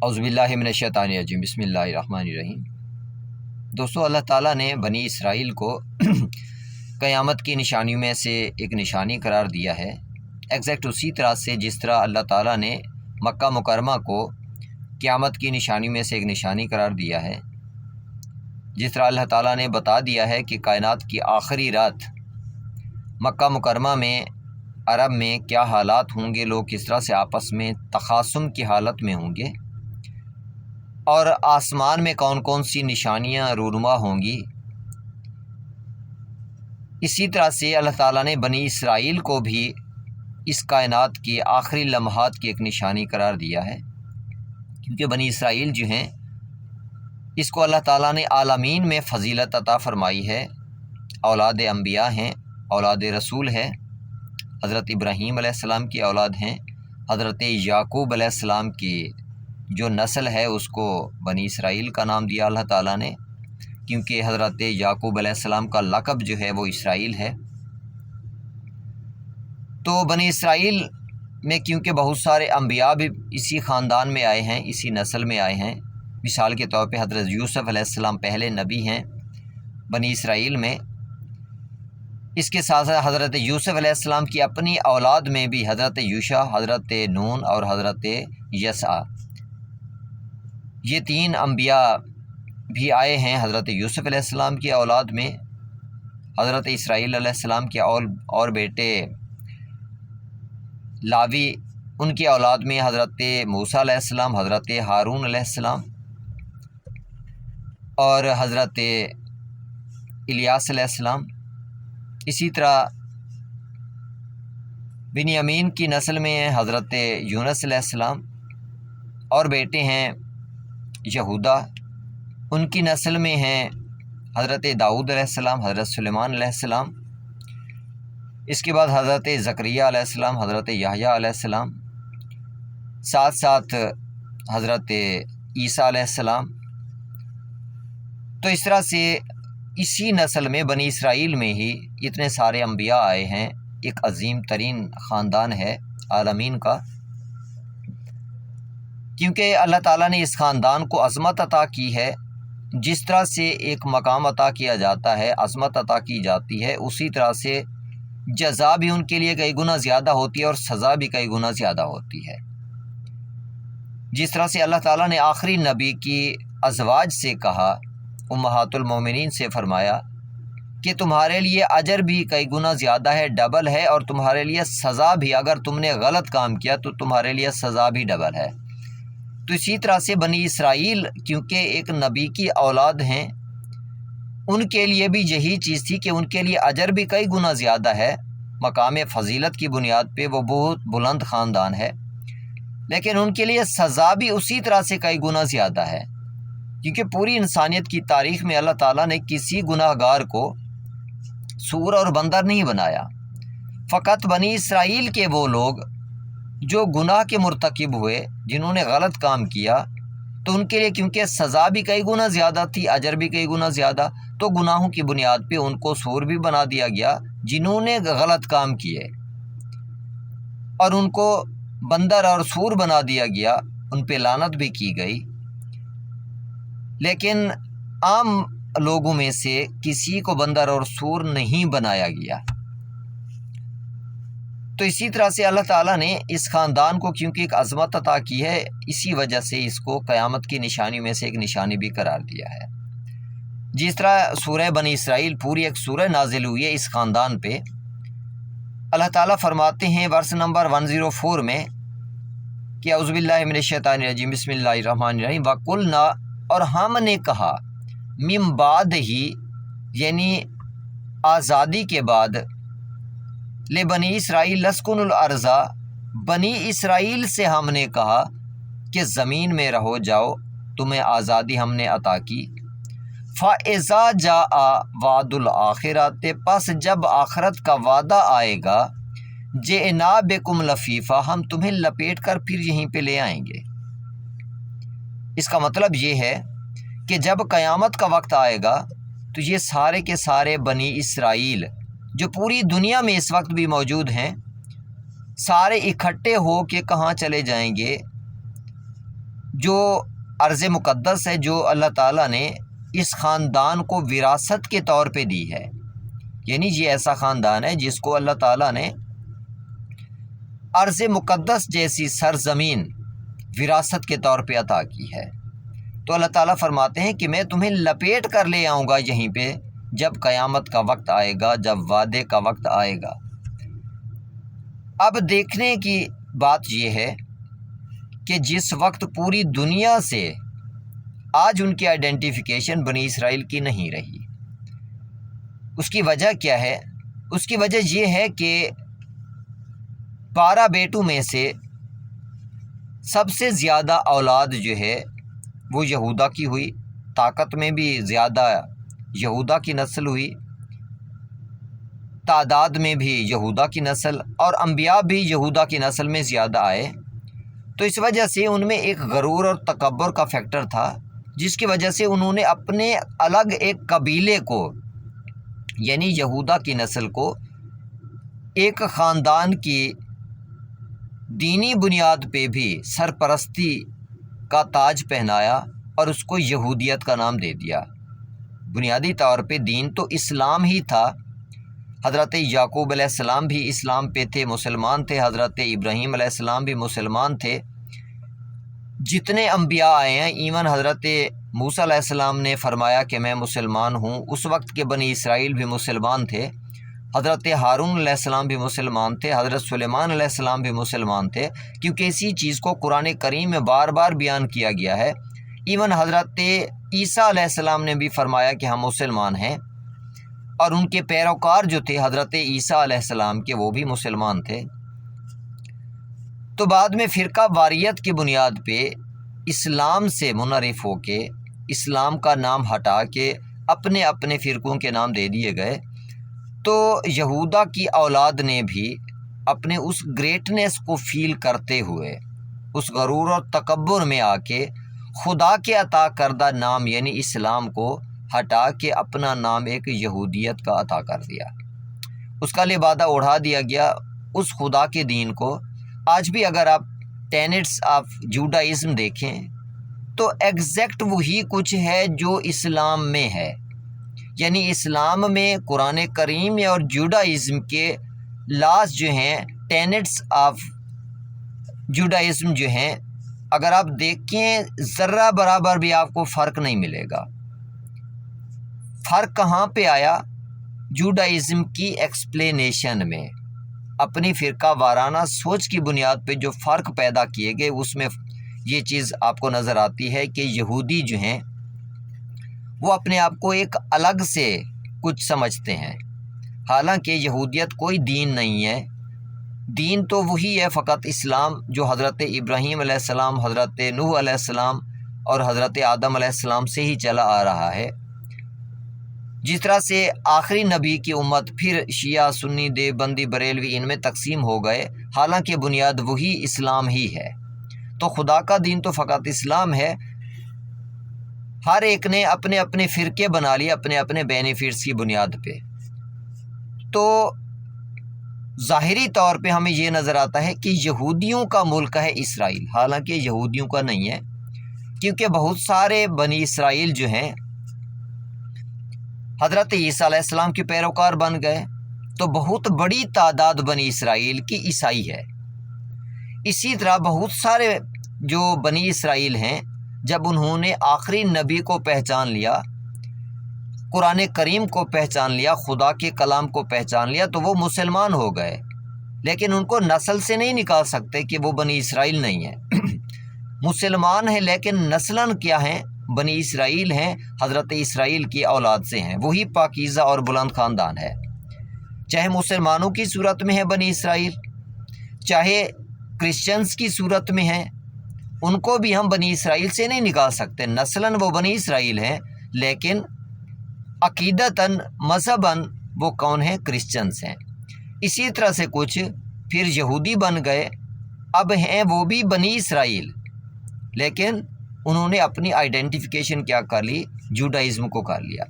اعوذ باللہ من الشیطان الرجیم بسم اللہ الرحمن الرحیم۔ دوستو، اللہ تعالیٰ نے بنی اسرائیل کو قیامت کی نشانیوں میں سے ایک نشانی قرار دیا ہے، ایگزیکٹ اسی طرح سے جس طرح اللہ تعالیٰ نے مکہ مکرمہ کو قیامت کی نشانیوں میں سے ایک نشانی قرار دیا ہے۔ جس طرح اللہ تعالیٰ نے بتا دیا ہے کہ کائنات کی آخری رات مکہ مکرمہ میں عرب میں کیا حالات ہوں گے، لوگ کس طرح سے آپس میں تخاصم کی حالت میں ہوں گے، اور آسمان میں کون کون سی نشانیاں رونما ہوں گی۔ اسی طرح سے اللہ تعالیٰ نے بنی اسرائیل کو بھی اس کائنات کی آخری لمحات کی ایک نشانی قرار دیا ہے، کیونکہ بنی اسرائیل جو ہیں اس کو اللہ تعالیٰ نے عالمین میں فضیلت عطا فرمائی ہے، اولاد انبیاء ہیں، اولاد رسول ہے، حضرت ابراہیم علیہ السلام کی اولاد ہیں، حضرت یعقوب علیہ السلام کی جو نسل ہے اس کو بنی اسرائیل کا نام دیا اللہ تعالیٰ نے، کیونکہ حضرت یعقوب علیہ السلام کا لقب جو ہے وہ اسرائیل ہے۔ تو بنی اسرائیل میں کیونکہ بہت سارے انبیاء بھی اسی خاندان میں آئے ہیں، اسی نسل میں آئے ہیں، مثال کے طور پہ حضرت یوسف علیہ السلام پہلے نبی ہیں بنی اسرائیل میں۔ اس کے ساتھ ساتھ حضرت یوسف علیہ السلام کی اپنی اولاد میں بھی حضرت یوشع، حضرت نون اور حضرت یسع، یہ تین انبیاء بھی آئے ہیں حضرت یوسف علیہ السلام کی اولاد میں۔ حضرت اسرائیل علیہ السلام کے اور بیٹے لاوی، ان کی اولاد میں حضرت موسیٰ علیہ السلام، حضرت ہارون علیہ السلام اور حضرت الیاس علیہ السلام۔ اسی طرح بنیامین کی نسل میں ہیں حضرت یونس علیہ السلام، اور بیٹے ہیں یہودا، ان کی نسل میں ہیں حضرت داؤد علیہ السلام، حضرت سلیمان علیہ السلام۔ اس کے بعد حضرت زکریا علیہ السلام، حضرت یحییٰ علیہ السلام، ساتھ ساتھ حضرت عیسیٰ علیہ السلام۔ تو اس طرح سے اسی نسل میں بنی اسرائیل میں ہی اتنے سارے انبیاء آئے ہیں، ایک عظیم ترین خاندان ہے عالمین کا، کیونکہ اللہ تعالیٰ نے اس خاندان کو عظمت عطا کی ہے۔ جس طرح سے ایک مقام عطا کیا جاتا ہے، عظمت عطا کی جاتی ہے، اسی طرح سے جزا بھی ان کے لیے کئی گنا زیادہ ہوتی ہے اور سزا بھی کئی گنا زیادہ ہوتی ہے۔ جس طرح سے اللہ تعالیٰ نے آخری نبی کی ازواج سے کہا، امہات المومنین سے فرمایا کہ تمہارے لیے اجر بھی کئی گنا زیادہ ہے، ڈبل ہے، اور تمہارے لیے سزا بھی، اگر تم نے غلط کام کیا تو تمہارے لیے سزا بھی ڈبل ہے۔ تو اسی طرح سے بنی اسرائیل کیونکہ ایک نبی کی اولاد ہیں، ان کے لیے بھی یہی چیز تھی کہ ان کے لیے اجر بھی کئی گنا زیادہ ہے، مقام فضیلت کی بنیاد پہ وہ بہت بلند خاندان ہے، لیکن ان کے لیے سزا بھی اسی طرح سے کئی گنا زیادہ ہے، کیونکہ پوری انسانیت کی تاریخ میں اللہ تعالیٰ نے کسی گناہ گار کو سور اور بندر نہیں بنایا، فقط بنی اسرائیل کے وہ لوگ جو گناہ کے مرتکب ہوئے، جنہوں نے غلط کام کیا، تو ان کے لیے کیونکہ سزا بھی کئی گنا زیادہ تھی، اجر بھی کئی گنا زیادہ، تو گناہوں کی بنیاد پہ ان کو سور بھی بنا دیا گیا جنہوں نے غلط کام کیے، اور ان کو بندر اور سور بنا دیا گیا، ان پہ لعنت بھی کی گئی۔ لیکن عام لوگوں میں سے کسی کو بندر اور سور نہیں بنایا گیا۔ تو اسی طرح سے اللہ تعالیٰ نے اس خاندان کو کیونکہ ایک عظمت عطا کی ہے، اسی وجہ سے اس کو قیامت کی نشانیوں میں سے ایک نشانی بھی قرار دیا ہے۔ جس طرح سورہ بنی اسرائیل پوری ایک سورہ نازل ہوئی ہے اس خاندان پہ، اللہ تعالیٰ فرماتے ہیں ورس نمبر 104 میں کہ اعوذ باللہ من الشیطان الرجیم بسم اللہ الرحمن الرحیم وَقُلْنَا، اور ہم نے کہا، من بعد ہی یعنی آزادی کے بعد، لبنی اسرائیل اسکن الارض، بنی اسرائیل سے ہم نے کہا کہ زمین میں رہو جاؤ، تمہیں آزادی ہم نے عطا کی۔ فَإِذَا جَاءَ وَعْدُ الْآخِرَةِ، پس جب آخرت کا وعدہ آئے گا، جِئْنَا بِكُمْ لَفِيفًا، ہم تمہیں لپیٹ کر پھر یہیں پہ لے آئیں گے۔ اس کا مطلب یہ ہے کہ جب قیامت کا وقت آئے گا تو یہ سارے کے سارے بنی اسرائیل جو پوری دنیا میں اس وقت بھی موجود ہیں، سارے اکٹھے ہو کے کہاں چلے جائیں گے؟ جو ارض مقدس ہے جو اللہ تعالیٰ نے اس خاندان کو وراثت کے طور پہ دی ہے، یعنی یہ ایسا خاندان ہے جس کو اللہ تعالیٰ نے ارض مقدس جیسی سرزمین وراثت کے طور پہ عطا کی ہے۔ تو اللہ تعالیٰ فرماتے ہیں کہ میں تمہیں لپیٹ کر لے آؤں گا یہیں پہ جب قیامت کا وقت آئے گا، جب وعدے کا وقت آئے گا۔ اب دیکھنے کی بات یہ ہے کہ جس وقت پوری دنیا سے آج ان کی آئیڈینٹیفیکیشن بنی اسرائیل کی نہیں رہی، اس کی وجہ کیا ہے؟ اس کی وجہ یہ ہے کہ 12 بیٹوں میں سے سب سے زیادہ اولاد جو ہے وہ یہودا کی ہوئی، طاقت میں بھی زیادہ یہودا کی نسل ہوئی، تعداد میں بھی یہودا کی نسل، اور انبیاء بھی یہودا کی نسل میں زیادہ آئے۔ تو اس وجہ سے ان میں ایک غرور اور تکبر کا فیکٹر تھا، جس کی وجہ سے انہوں نے اپنے الگ ایک قبیلے کو، یعنی یہودا کی نسل کو، ایک خاندان کی دینی بنیاد پہ بھی سرپرستی کا تاج پہنایا اور اس کو یہودیت کا نام دے دیا۔ بنیادی طور پہ دین تو اسلام ہی تھا، حضرت یعقوب علیہ السلام بھی اسلام پہ تھے، مسلمان تھے، حضرت ابراہیم علیہ السلام بھی مسلمان تھے، جتنے انبیاء آئے ہیں، ایون حضرت موسیٰ علیہ السلام نے فرمایا کہ میں مسلمان ہوں، اس وقت کے بنی اسرائیل بھی مسلمان تھے، حضرت ہارون علیہ السلام بھی مسلمان تھے، حضرت سلیمان علیہ السلام بھی مسلمان تھے، کیونکہ اسی چیز کو قرآن کریم میں بار بار بیان کیا گیا ہے۔ ایون حضرت عیسیٰ علیہ السلام نے بھی فرمایا کہ ہم مسلمان ہیں، اور ان کے پیروکار جو تھے حضرت عیسیٰ علیہ السلام کے، وہ بھی مسلمان تھے۔ تو بعد میں فرقہ واریت کی بنیاد پہ اسلام سے منحرف ہو کے، اسلام کا نام ہٹا کے اپنے اپنے فرقوں کے نام دے دیے گئے۔ تو یہودا کی اولاد نے بھی اپنے اس گریٹنس کو فیل کرتے ہوئے، اس غرور اور تکبر میں آ کے خدا کے عطا کردہ نام یعنی اسلام کو ہٹا کے اپنا نام ایک یہودیت کا عطا کر دیا، اس کا لبادہ اڑا دیا گیا، اس خدا کے دین کو۔ آج بھی اگر آپ ٹینٹس آف جوڈائزم دیکھیں تو ایگزیکٹ وہی کچھ ہے جو اسلام میں ہے، یعنی اسلام میں قرآن کریم اور جوڈائزم کے لاز جو ہیں، ٹینٹس آف جوڈائزم جو ہیں، اگر آپ دیکھیں ذرہ برابر بھی آپ کو فرق نہیں ملے گا۔ فرق کہاں پہ آیا؟ جوڈائزم کی ایکسپلینیشن میں، اپنی فرقہ وارانہ سوچ کی بنیاد پہ جو فرق پیدا کیے گئے، اس میں یہ چیز آپ کو نظر آتی ہے کہ یہودی جو ہیں وہ اپنے آپ کو ایک الگ سے کچھ سمجھتے ہیں، حالانکہ یہودیت کوئی دین نہیں ہے، دین تو وہی ہے فقط اسلام، جو حضرت ابراہیم علیہ السلام، حضرت نوح علیہ السلام اور حضرت آدم علیہ السلام سے ہی چلا آ رہا ہے۔ جس طرح سے آخری نبی کی امت پھر شیعہ، سنی، دیوبندی، بریلوی ان میں تقسیم ہو گئے، حالانکہ بنیاد وہی اسلام ہی ہے۔ تو خدا کا دین تو فقط اسلام ہے۔ ہر ایک نے اپنے اپنے فرقے بنا لیے اپنے اپنے بینیفٹس کی بنیاد پہ۔ تو ظاہری طور پہ ہمیں یہ نظر آتا ہے کہ یہودیوں کا ملک ہے اسرائیل، حالانکہ یہودیوں کا نہیں ہے، کیونکہ بہت سارے بنی اسرائیل جو ہیں حضرت عیسیٰ علیہ السلام کے پیروکار بن گئے، تو بہت بڑی تعداد بنی اسرائیل کی عیسائی ہے۔ اسی طرح بہت سارے جو بنی اسرائیل ہیں، جب انہوں نے آخری نبی کو پہچان لیا، قرآن کریم کو پہچان لیا، خدا کے کلام کو پہچان لیا، تو وہ مسلمان ہو گئے، لیکن ان کو نسل سے نہیں نکال سکتے کہ وہ بنی اسرائیل نہیں ہیں۔ مسلمان ہیں لیکن نسلاً کیا ہیں؟ بنی اسرائیل ہیں، حضرت اسرائیل کی اولاد سے ہیں، وہی پاکیزہ اور بلند خاندان ہے۔ چاہے مسلمانوں کی صورت میں ہے بنی اسرائیل، چاہے کرسچنز کی صورت میں ہیں، ان کو بھی ہم بنی اسرائیل سے نہیں نکال سکتے، نسلاً وہ بنی اسرائیل ہیں، لیکن عقیدتاً، مذہباً وہ کون ہیں؟ کرسچنز ہیں۔ اسی طرح سے کچھ پھر یہودی بن گئے، اب ہیں وہ بھی بنی اسرائیل، لیکن انہوں نے اپنی آئیڈینٹیفیکیشن کیا کر لی؟ جوڈائزم کو کر لیا۔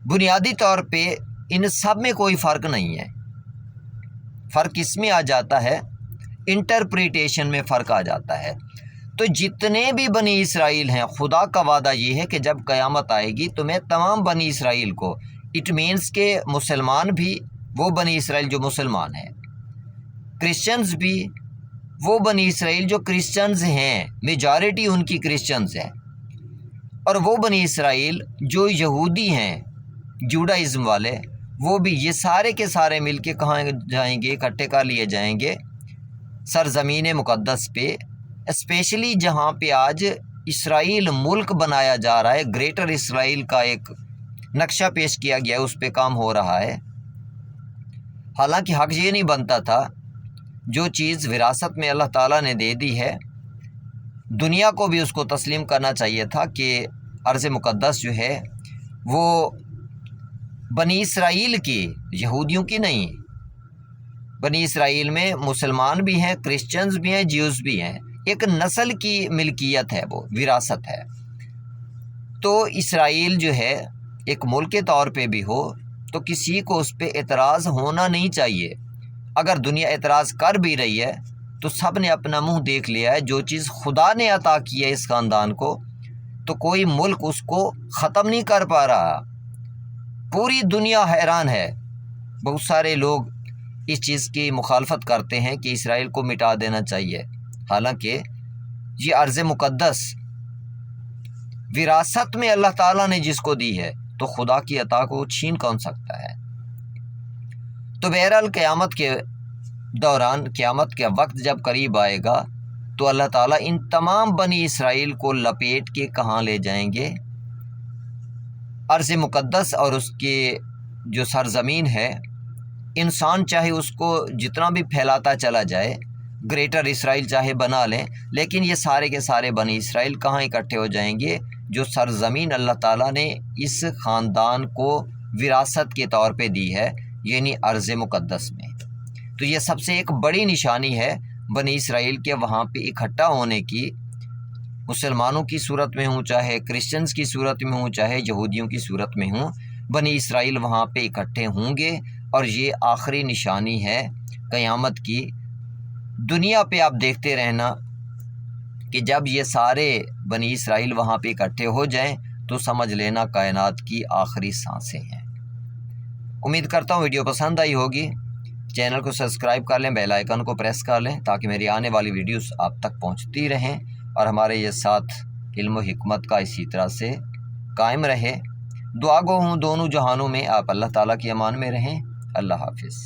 بنیادی طور پہ ان سب میں کوئی فرق نہیں ہے، فرق اس میں آ جاتا ہے انٹرپریٹیشن میں فرق آ جاتا ہے۔ تو جتنے بھی بنی اسرائیل ہیں، خدا کا وعدہ یہ ہے کہ جب قیامت آئے گی تو میں تمام بنی اسرائیل کو، اٹ مینس کہ مسلمان بھی وہ بنی اسرائیل جو مسلمان ہیں، کرسچنز بھی وہ بنی اسرائیل جو کرسچنز ہیں، میجارٹی ان کی کرسچنز ہیں، اور وہ بنی اسرائیل جو یہودی ہیں، جوڈائزم والے، وہ بھی، یہ سارے کے سارے مل کے کہاں جائیں گے؟ اکٹھے کر لیے جائیں گے سرزمین مقدس پہ، اسپیشلی جہاں پہ آج اسرائیل ملک بنایا جا رہا ہے، گریٹر اسرائیل کا ایک نقشہ پیش کیا گیا ہے، اس پہ کام ہو رہا ہے۔ حالانکہ حق یہ نہیں بنتا تھا، جو چیز وراثت میں اللہ تعالیٰ نے دے دی ہے، دنیا کو بھی اس کو تسلیم کرنا چاہیے تھا کہ ارض مقدس جو ہے وہ بنی اسرائیل کی، یہودیوں کی نہیں۔ بنی اسرائیل میں مسلمان بھی ہیں، کرسچنز بھی ہیں، جیوز بھی ہیں، ایک نسل کی ملکیت ہے، وہ وراثت ہے۔ تو اسرائیل جو ہے ایک ملک کے طور پہ بھی ہو تو کسی کو اس پہ اعتراض ہونا نہیں چاہیے۔ اگر دنیا اعتراض کر بھی رہی ہے تو سب نے اپنا منہ دیکھ لیا ہے، جو چیز خدا نے عطا کی ہے اس خاندان کو، تو کوئی ملک اس کو ختم نہیں کر پا رہا۔ پوری دنیا حیران ہے، بہت سارے لوگ اس چیز کی مخالفت کرتے ہیں کہ اسرائیل کو مٹا دینا چاہیے، حالانکہ یہ ارض مقدس وراثت میں اللہ تعالیٰ نے جس کو دی ہے، تو خدا کی عطا کو چھین کون سکتا ہے؟ تو بہرحال قیامت کے دوران، قیامت کے وقت جب قریب آئے گا تو اللہ تعالیٰ ان تمام بنی اسرائیل کو لپیٹ کے کہاں لے جائیں گے؟ ارض مقدس اور اس کے جو سرزمین ہے، انسان چاہے اس کو جتنا بھی پھیلاتا چلا جائے، گریٹر اسرائیل چاہے بنا لیں، لیکن یہ سارے کے سارے بنی اسرائیل کہاں اکٹھے ہو جائیں گے؟ جو سرزمین اللہ تعالیٰ نے اس خاندان کو وراثت کے طور پہ دی ہے، یعنی ارض مقدس میں۔ تو یہ سب سے ایک بڑی نشانی ہے بنی اسرائیل کے وہاں پہ اکٹھا ہونے کی، مسلمانوں کی صورت میں ہوں، چاہے کرسچنز کی صورت میں ہوں، چاہے یہودیوں کی صورت میں ہوں، بنی اسرائیل وہاں پہ اکٹھے ہوں گے، اور یہ آخری نشانی ہے قیامت کی۔ دنیا پہ آپ دیکھتے رہنا کہ جب یہ سارے بنی اسرائیل وہاں پہ اکٹھے ہو جائیں تو سمجھ لینا کائنات کی آخری سانسیں ہیں۔ امید کرتا ہوں ویڈیو پسند آئی ہوگی۔ چینل کو سبسکرائب کر لیں، بیل آئیکن کو پریس کر لیں تاکہ میری آنے والی ویڈیوز آپ تک پہنچتی رہیں، اور ہمارے یہ ساتھ علم و حکمت کا اسی طرح سے قائم رہے۔ دعا گو ہوں دونوں جہانوں میں آپ اللہ تعالیٰ کی امان میں رہیں۔ اللہ حافظ۔